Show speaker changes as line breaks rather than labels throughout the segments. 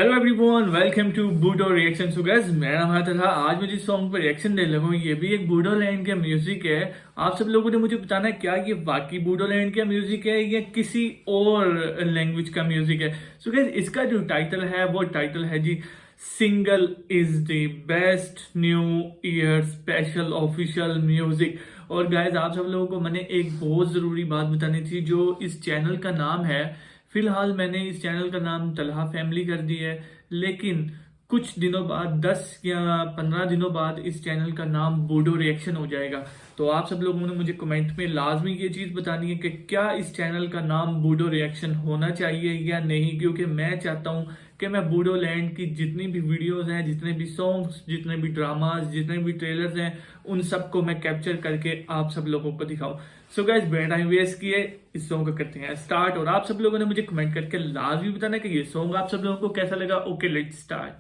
Hello everyone, welcome to Budo reaction. So guys, मेरा नाम है तलहा। आज मैं जिस सॉन्ग पर रिएक्शन दे लगा हूँ ये भी एक बूडो लैंड का म्यूजिक है। आप सब लोगों ने मुझे बताना है क्या ये वाकई बूडो लैंड का म्यूजिक है या किसी और लैंग्वेज का म्यूजिक है। सो गाइस, इसका जो टाइटल है वो टाइटल है जी, single is the best new year special official music. और गाइस, आप सब लोगों को मैंने एक बहुत जरूरी बात बतानी थी। जो इस चैनल का नाम है, फिलहाल मैंने इस चैनल का नाम तलहा फैमिली कर दिया है, लेकिन कुछ दिनों बाद 10 या 15 दिनों बाद इस चैनल का नाम बूडो रिएक्शन हो जाएगा। तो आप सब लोगों ने मुझे कमेंट में लाजमी ये चीज़ बतानी है कि क्या इस चैनल का नाम बूडो रिएक्शन होना चाहिए या नहीं, क्योंकि मैं चाहता हूँ कि मैं बूडो लैंड की जितनी भी वीडियोस हैं, जितने भी सॉन्ग्स, जितने भी ड्रामास, जितने भी ट्रेलर्स हैं, उन सबको मैं कैप्चर करके आप सब लोगों को दिखाऊं। सो गाइस, बिना टाइम वेस्ट किए इस सॉन्ग को करते हैं स्टार्ट। और आप सब लोगों ने मुझे कमेंट करके लाजमी बताना कि ये सॉन्ग आप सब लोगों को कैसा लगा। Okay, let's start.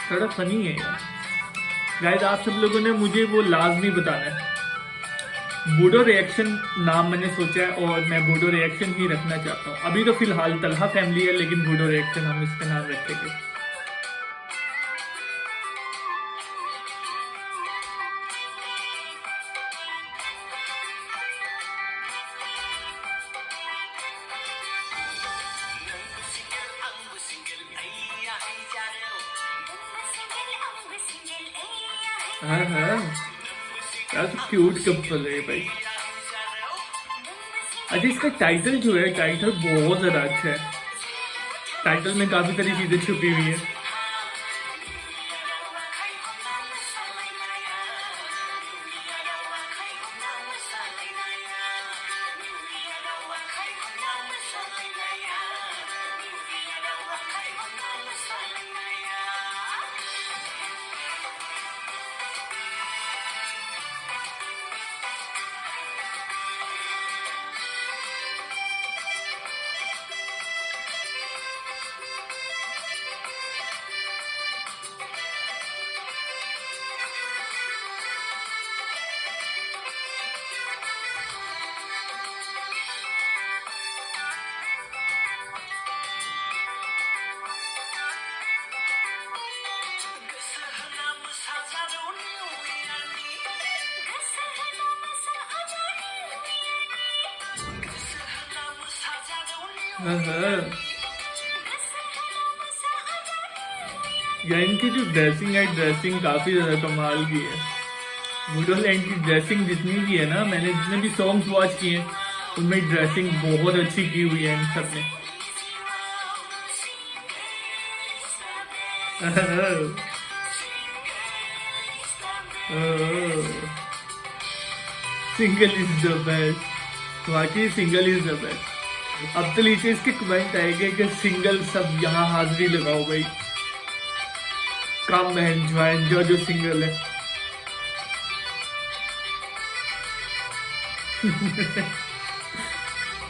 थोड़ा फनी है यार। गाइस, आप सब लोगों ने मुझे वो लाजमी बताना है। बूडो रिएक्शन नाम मैंने सोचा है और मैं बूडो रिएक्शन ही रखना चाहता हूँ। अभी तो फिलहाल तलहा फैमिली है, लेकिन बूडो रिएक्शन हम इसका नाम रखेंगे। हाँ हाँ, यार तो क्यूट कपल है भाई। अच्छा, इसका टाइटल जो है, टाइटल बहुत ज्यादा अच्छा है। टाइटल में काफी सारी चीजें छुपी हुई है। या इनकी जो ड्रेसिंग है, ड्रेसिंग काफी ज्यादा कमाल की है। बूडो लैंड की ड्रेसिंग जितनी भी है ना, मैंने जितने भी सॉन्ग्स वॉच किए हैं उनमें ड्रेसिंग बहुत अच्छी की हुई है इन सब ने। सिंगल इज द बेस्ट, वाकई सिंगल इज द बेस्ट। अब तो नीचे इसके कमेंट आएंगे कि सिंगल सब यहाँ हाजिरी लगाओ भाई, कम एंजॉय जो सिंगल है।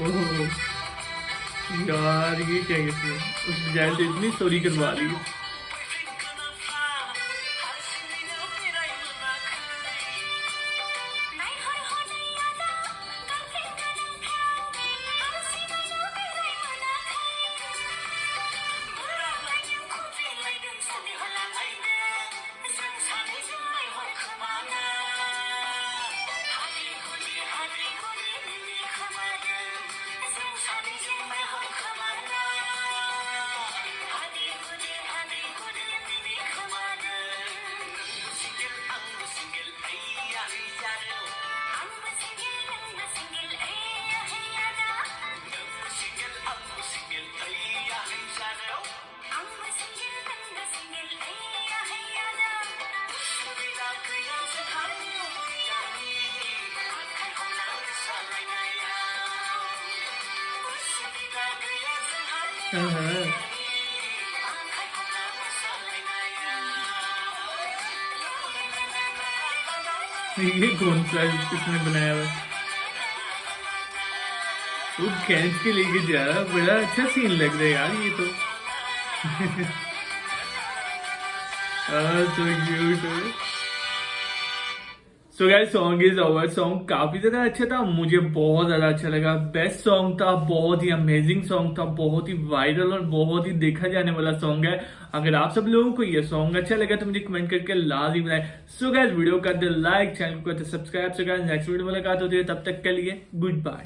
ओह यार, ये क्या इसमें उस जैसे इतनी स्टोरी करवा ली। ये कौन सा इसने बनाया हुआ? वो खींच के लेके जा रहा, बड़ा अच्छा सीन लग रहा है यार ये तो। So cute. So guys song is over. Song काफी ज्यादा अच्छा था, मुझे बहुत ज्यादा अच्छा लगा। बेस्ट सॉन्ग था, बहुत ही अमेजिंग सॉन्ग था, बहुत ही वायरल और बहुत ही देखा जाने वाला सॉन्ग है। अगर आप सब लोगों को ये सॉन्ग अच्छा लगा तो मुझे कमेंट करके लाजमी बताएं। सो गाइस वीडियो कर दे लाइक, चैनल को subscribe. So guys next video में मुलाकात होती है, तब तक के लिए गुड बाय।